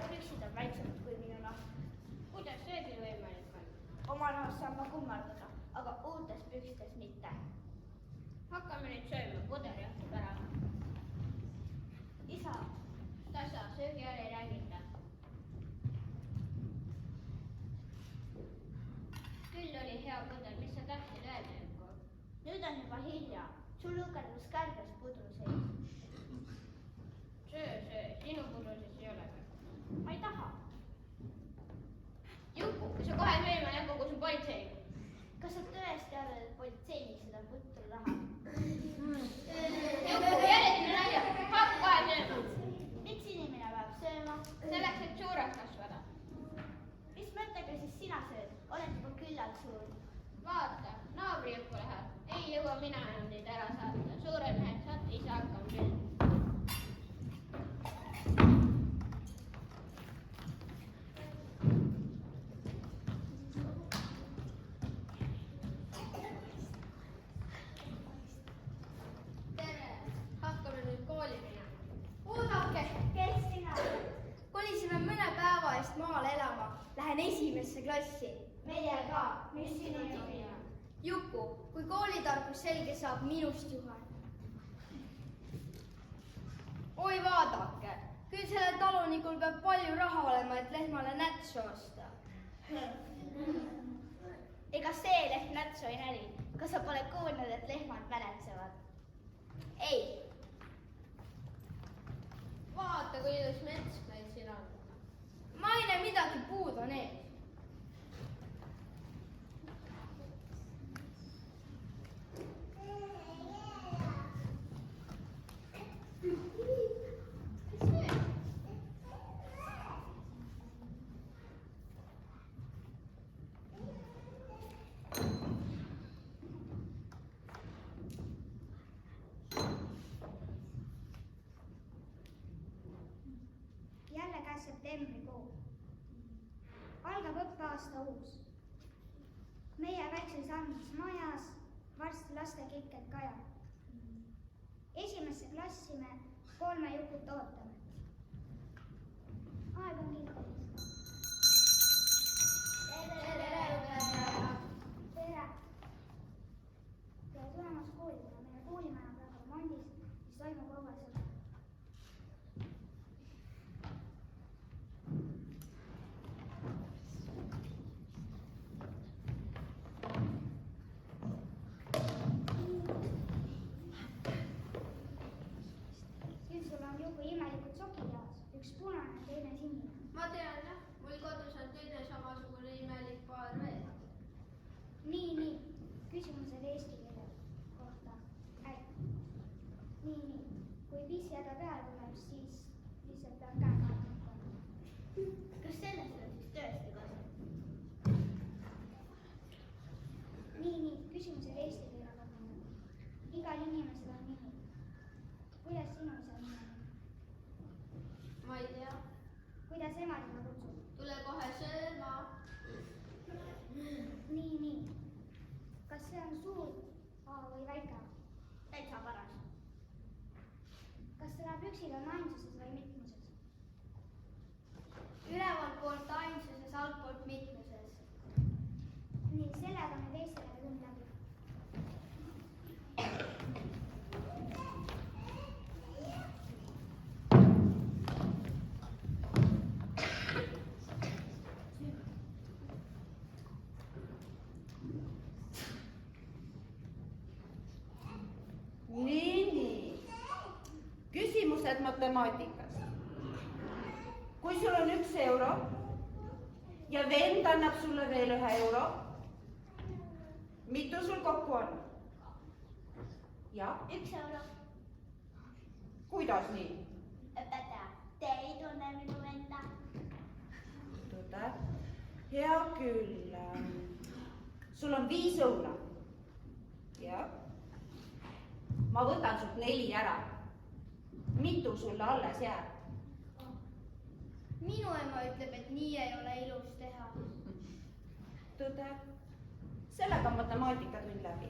need püksid on väiksemad kui minu nahk. Kuidas see küll võimalik on? Oma nahast saan ma kummardada, aga uutes pükstes mitte. Hakkame nüüd sööma, puder jahtub ära. Isa, Tasa, söögi all ei räägita. Küll oli hea puder, mis sa tahtsid öelda, Juku? nüüd on juba hilja. Sul lukerdus kärgas pudru sees. Söö, sinu pudruses ei ole veel. Ma ei taha. Juku, kui sa kohe sööma ei hakka, kus on politsei? Kas sa tõesti arvad, et politseinik seda putru tahab? Juku, jälle nalja, hakka kohe sööma. Miks inimene peab sööma? Selleks, et suureks kasvada. Mis mõttega siis sina sööd? Oled juba küllalt suur. Vaata, naabri Juku läheb. Ei jõua mina enam neid ära saata. Suured mehed saate ise hakkama küll. Tere, hakkame nüüd kooli minema. Oodake, Kes sina oled? kolisime mõne päeva eest maale elama. Lähen esimesse klassi. Meie ka. Mis sinu nimi on? Juku, kui koolitarkus selge saab, minust juhe. Oi, vaadake, küll sellel talunikul peab palju raha olema, et lehmale nätsu osta. Ega see lehm nätsu ei näri. Kas sa pole kuulnud, et lehmad mäletsevad? Ei. Vaata, kui ilus mets meil siin on. Ma ei näe midagi puud on ees. Jälle käes septembrikuu. Algab õppeaasta uus. Meie väikses andis majas varsti laste kikked kaja. Esimesse klassi me 3 Jukut ootame. Aeg on kinkis. Tere, õpetaja. Tere. Tere tulemast kooli, kuna meie koolimaja praegu remondis, mis toimub õues õpe. Küll sul on Juku imelikud sokid jaas, üks punane, teine sinine. Ma tean jah, mul kodus on teine samasugune imelik paar veel. Nii, küsimused eesti keele kohta. Nii, kui pissihäda peale tuleb, siis lihtsalt peab käega hakkama. Kas sellest on siis tõesti kasu? Nii, küsimused eesti keele kohta. Igal inimesel on nimi. Kuidas sinu isa nimi on? Ma ei tea. Kuidas ema sina kutsub? Tule kohe sööma. Nii. Kas see on suur A või väike A? Täitsa paras. Kas selle püksid on ainsuses või mitmuses? Ülevalt poolt ainsuses, altpoolt mitmuses. Nii, sellega me teistele tund läbi. Nii. Küsimused matemaatikas. Kui sul on 1 euro ja vend annab sulle veel 1 euro, mitu sul kokku on? Jah. 1 euro. Kuidas nii? Õpetaja, te ei tunne minu venda. Tõde. Hea küll. Sul on 5 õuna. Jah. Ma võtan sult 4 ära. Mitu sulle alles jääb? Minu ema ütleb, et nii ei ole ilus teha. Tõde. Sellega on matemaatikatund läbi.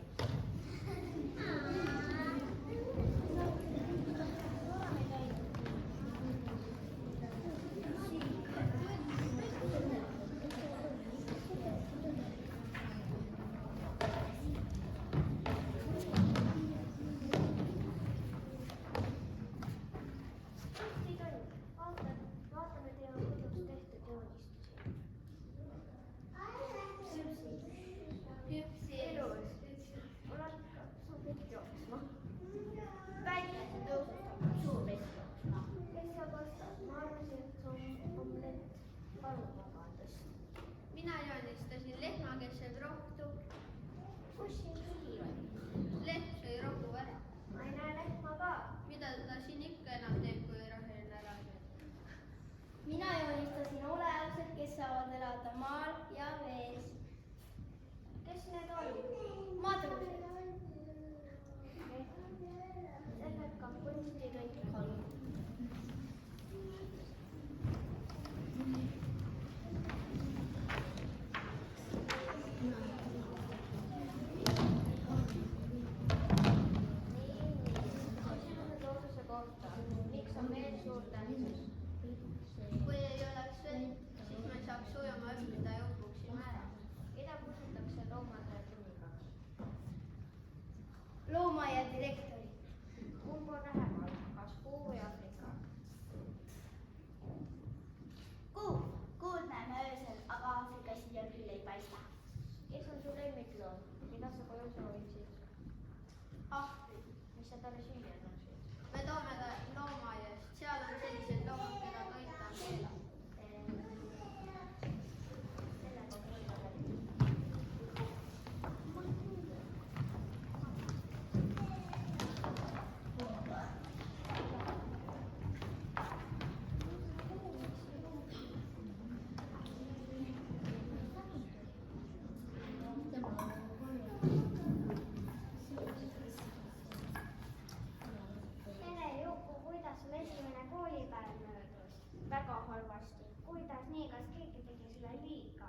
väga halvasti. kuidas nii, kas keegi tegi sulle liiga?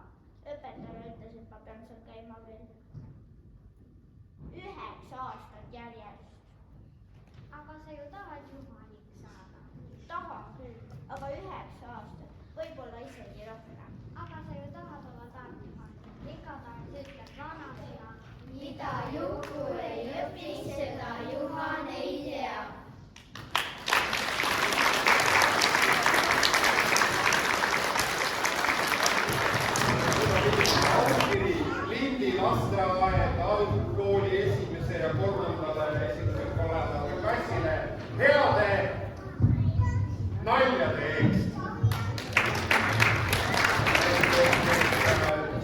Õpetaja ütles, et ma pean seal käima veel 9 aastat järjest. aga sa ju tahad juhaniks saada. Tahan küll, aga 9 aastat, võib-olla isegi rohkem. aga sa ju tahad olla tark juhanik. igatahes ütleb vanasõna. mida Juku ei õpi, seda Juhan ei tea. Aukiri Lindi lasteaed algkooli 1. ja 3. klassile heade naljade eest.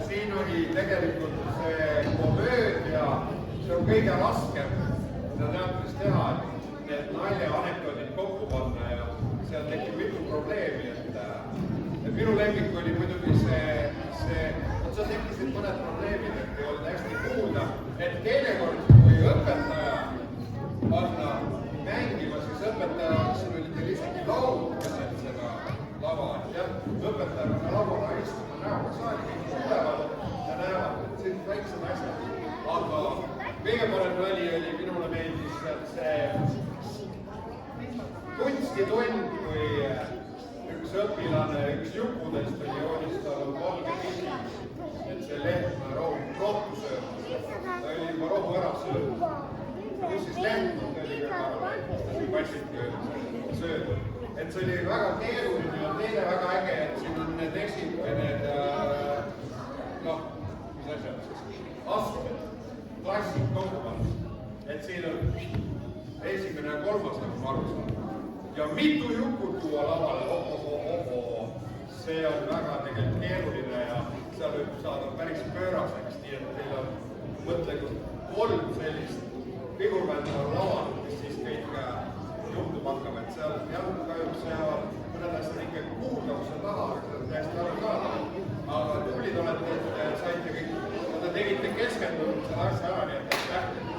Siin oli tegelikult see komöödia, see on kõige raskem seda teatris teha, et nalja-anekdoodid kokku panna ja seal tekib mitu probleemi, et minu lemmik oli muidugi see, seal tekkisid mõned probleemid, et ei olnud hästi kuulda, et teinekord, kui õpetaja panna mängima, siis õpetaja, siin oli teil isegi laud keset seda lava, et jah, õpetaja on lauale istuma näoga saali, kõik kuulevad ja näevad, et siin väiksed asjad. Aga kõige parem nali oli, minule meeldis see kunstitund, kui üks õpilane, üks Jukudest oli joonistanud valge pildi, et see Lehtme rohtu sööb. Ta oli juba rohu ära söönud. Kus siis Lehtme oli passidki söödud. Et see oli väga keeruline ja teine väga äge, et siin on need need noh, mis asjad siis, astmed, klassid kokku pandud. Et siin on 1. ja 3. nagu ma aru saan. Ja mitu Jukut tuua lavale, see on väga tegelikult keeruline ja seal võib saada päris pööraseks, nii et teil on mõtlega 3 sellist figurvända laval, mis siis kõik juhtuma hakkab, et seal jah, kahjuks jäävad mõned asjad ikkagi kuuldavuse taha, aga see on täiesti arusaadav. aga tublid olete, et saite kõik, te tegite keskendunud selle asja ära, nii et aitäh.